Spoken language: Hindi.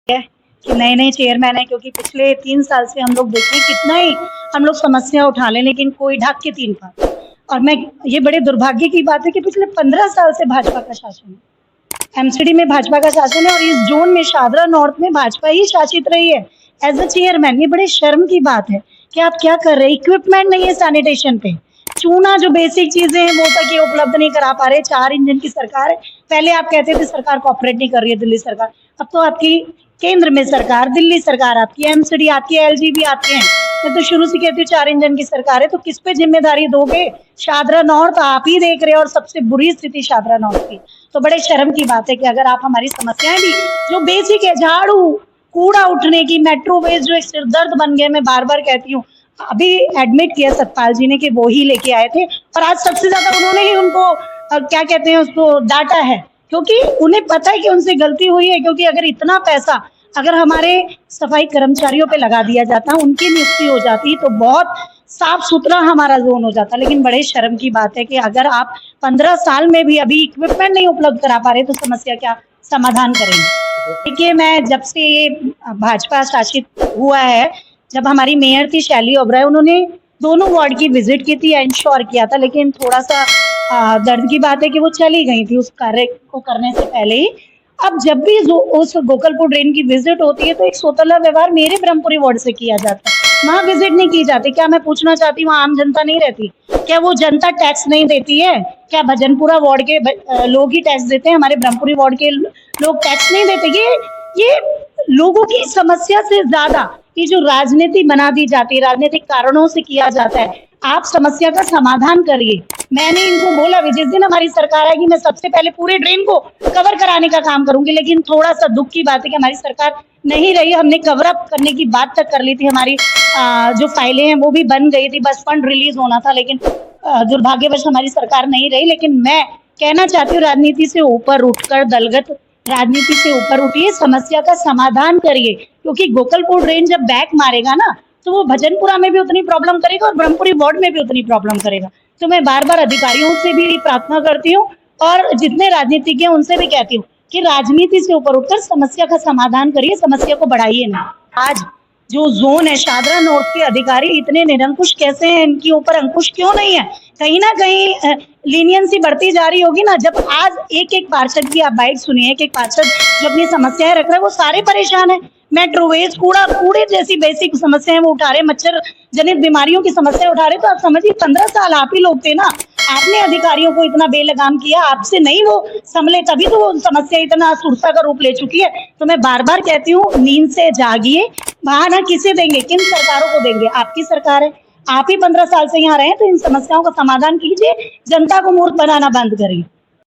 है कि नए नए चेयरमैन है, क्योंकि पिछले 3 साल से हम लोग देखें कितना ही हम लोग समस्या उठा लें लेकिन कोई ढक के 3 पार। और मैं ये बड़े दुर्भाग्य की बात है कि पिछले 15 साल से भाजपा का शासन है, एमसीडी में भाजपा का शासन है और इस जोन में शादरा नॉर्थ में भाजपा ही शासित रही है एज अ चेयरमैन। ये बड़े शर्म की बात है कि आप क्या कर रहे हैं। इक्विपमेंट नहीं है सैनिटेशन पे, चूना जो बेसिक चीजें हैं वो तक ये उपलब्ध नहीं करा पा रहे। 4 इंजन की सरकार है, पहले आप कहते थे सरकार कोऑपरेट नहीं कर रही है दिल्ली सरकार, अब तो आपकी केंद्र में सरकार, दिल्ली सरकार आपकी, एमसीडी आपकी, एलजीबी आपके हैं। मैं तो शुरू से कहती हूँ 4 इंजन की सरकार है, तो किस पे जिम्मेदारी दोगे? शादरा नॉर्थ आप ही देख रहे हो और सबसे बुरी स्थिति शादरा नॉर्थ की। तो बड़े शर्म की बात है कि अगर आप हमारी समस्याएं भी जो बेसिक है, झाड़ू, कूड़ा उठने की, मेट्रो वेज जो एक सिरदर्द बन गए, मैं बार बार कहती हूँ, अभी एडमिट किया सतपाल जी ने कि वो ही लेके आए थे और आज सबसे ज्यादा उन्होंने ही उनको क्या कहते हैं उसको डांटा है, क्योंकि उन्हें पता है कि उनसे गलती हुई है। क्योंकि अगर इतना पैसा अगर हमारे सफाई कर्मचारियों पे लगा दिया जाता, उनकी नियुक्ति हो जाती, तो बहुत साफ सुथरा हमारा जोन हो जाता। लेकिन बड़े शर्म की बात है कि अगर आप 15 साल में भी अभी इक्विपमेंट नहीं उपलब्ध करा पा रहे तो समस्या क्या समाधान करेंगे? देखिए, मैं जब से ये भाजपा शासित हुआ है, जब हमारी मेयर थी शैली ओबराय, उन्होंने दोनों वार्ड की विजिट की थी, इंश्योर किया था, लेकिन थोड़ा सा दर्द की बात है कि वो चली गई थी उस कार्य को करने से पहले ही। अब जब भी उस गोकलपुर ड्रेन की विजिट होती है तो एक सोतला व्यवहार मेरे ब्रह्मपुरी वार्ड से किया जाता है, वहाँ विजिट नहीं की जाती। क्या मैं पूछना चाहती हूँ, आम जनता नहीं रहती क्या? वो जनता टैक्स नहीं देती है क्या? भजनपुरा वार्ड के लोग ही टैक्स देते हैं, हमारे ब्रह्मपुरी वार्ड के लोग टैक्स नहीं देते? ये लोगों की समस्या से ज्यादा ये जो राजनीति बना दी जाती है, राजनीतिक कारणों से किया जाता है। आप समस्या का समाधान करिए। मैंने इनको बोला भी, जिस दिन हमारी सरकार आएगी मैं सबसे पहले पूरे ड्रेन को कवर कराने का काम करूंगी, लेकिन थोड़ा सा दुख की बात है कि हमारी सरकार नहीं रही। हमने कवर अप करने की बात तक कर ली थी, हमारी जो फाइलें हैं वो भी बन गई थी, बस फंड रिलीज होना था, लेकिन दुर्भाग्यवश हमारी सरकार नहीं रही। लेकिन मैं कहना चाहती हूँ, राजनीति से ऊपर उठकर, दलगत राजनीति से ऊपर उठिए, समस्या का समाधान करिए, क्योंकि गोकलपुर ड्रेन जब बैक मारेगा ना तो वो भजनपुरा में भी उतनी प्रॉब्लम करेगा और ब्रह्मपुरी वार्ड में भी उतनी प्रॉब्लम करेगा। तो मैं बार बार अधिकारियों से भी प्रार्थना करती हूँ और जितने राजनीतिज्ञ हैं उनसे भी कहती हूँ कि राजनीति से ऊपर उठकर समस्या का समाधान करिए, समस्या को बढ़ाइए ना। आज जो जोन है शादरा नॉर्थ के अधिकारी इतने निरंकुश कैसे हैं? इनके ऊपर अंकुश क्यों नहीं है? कहीं ना कहीं लीनियंसी बढ़ती जा रही होगी ना। जब आज एक एक पार्षद की आप बाइट सुनिए, एक एक पार्षद जो अपनी समस्याएं रख रहे हैं वो सारे परेशान है। मेट्रो वेज, कूड़े जैसी बेसिक समस्याएं वो उठा रहे, मच्छर जनित बीमारियों की समस्या उठा रहे। तो आप समझिए 15 साल आप ही लोग थे ना, आपने अधिकारियों को इतना बेलगाम किया, आपसे नहीं वो संभले, तभी तो वो समस्या इतना सुरसा का रूप ले चुकी है। तो मैं बार बार कहती हूँ, नींद से जागिए। बहाना किसे देंगे, किन सरकारों को देंगे? आपकी सरकार है, आप ही 15 साल से यहाँ रहे, तो इन समस्याओं का समाधान कीजिए, जनता को मूर्ख बनाना बंद करिए।